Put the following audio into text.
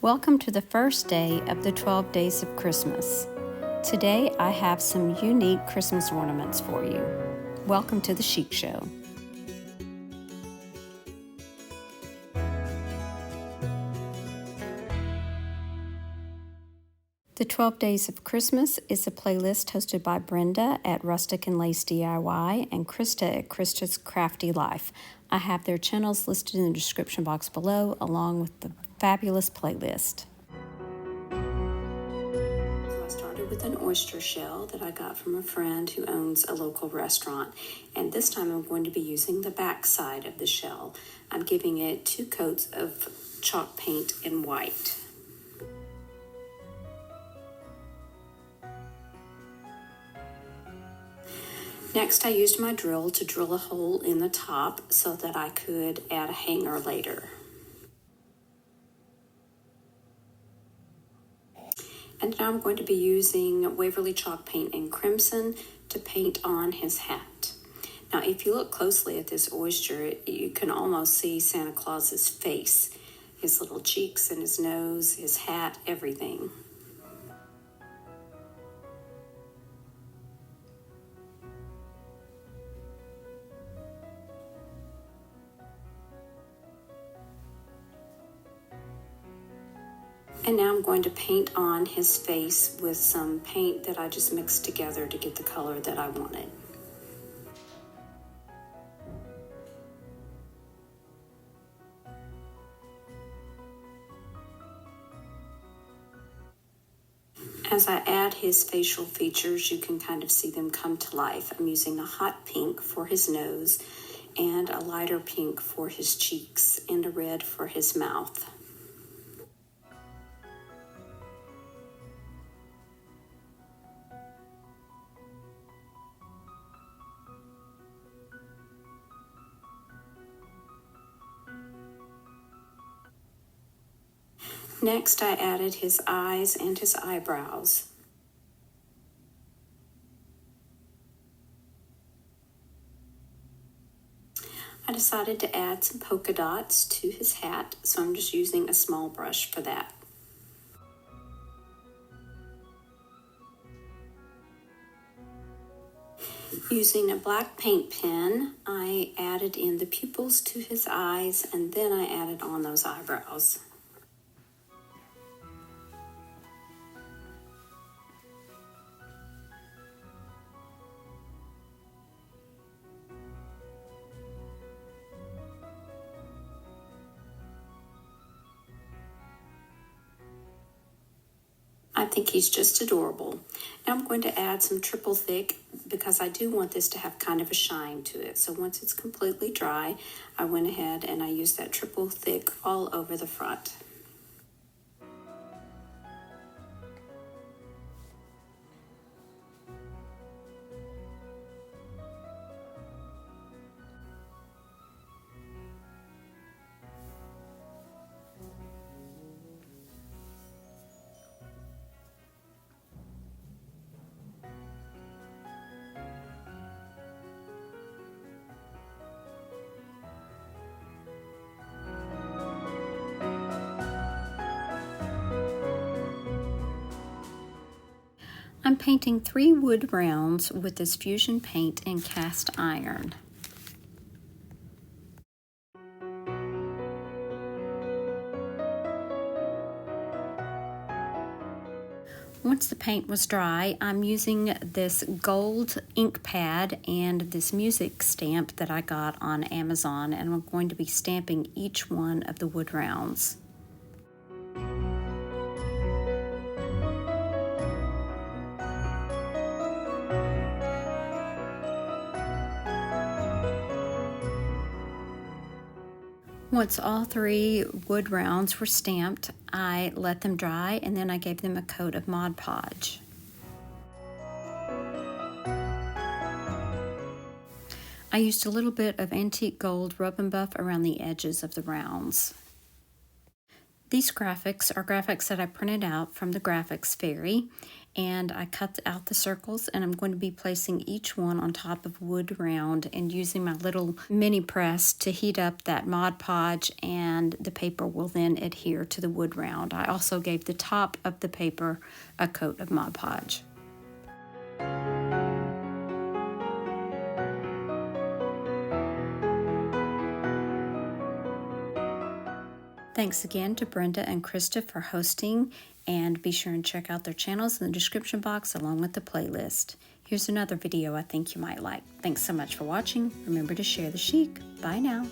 Welcome to the first day of the 12 days of Christmas. Today I have some unique Christmas ornaments for you. Welcome to the Chic Show. The 12 Days of Christmas is a playlist hosted by Brenda at Rustic and Lace DIY and Krista at Krista's Crafty Life. I have their channels listed in the description box below, along with the fabulous playlist. So I started with an oyster shell that I got from a friend who owns a local restaurant. And this time I'm going to be using the back side of the shell. I'm giving it 2 coats of chalk paint in white. Next, I used my drill to drill a hole in the top so that I could add a hanger later. And now I'm going to be using Waverly chalk paint in crimson to paint on his hat. Now, if you look closely at this oyster, you can almost see Santa Claus's face, his little cheeks and his nose, his hat, everything. And now I'm going to paint on his face with some paint that I just mixed together to get the color that I wanted. As I add his facial features, you can kind of see them come to life. I'm using a hot pink for his nose and a lighter pink for his cheeks and a red for his mouth. Next, I added his eyes and his eyebrows. I decided to add some polka dots to his hat, so I'm just using a small brush for that. Using a black paint pen, I added in the pupils to his eyes, and then I added on those eyebrows. I think he's just adorable. Now I'm going to add some triple thick because I do want this to have kind of a shine to it. So once it's completely dry, I went ahead and I used that triple thick all over the front. I'm painting 3 wood rounds with this fusion paint and cast iron. Once the paint was dry, I'm using this gold ink pad and this music stamp that I got on Amazon, and I'm going to be stamping each one of the wood rounds. Once all 3 wood rounds were stamped, I let them dry and then I gave them a coat of Mod Podge. I used a little bit of antique gold rub and buff around the edges of the rounds. These graphics are graphics that I printed out from the Graphics Fairy, and I cut out the circles, and I'm going to be placing each one on top of wood round and using my little mini press to heat up that Mod Podge, and the paper will then adhere to the wood round. I also gave the top of the paper a coat of Mod Podge. Thanks again to Brenda and Krista for hosting, and be sure and check out their channels in the description box along with the playlist. Here's another video I think you might like. Thanks so much for watching. Remember to share the chic. Bye now.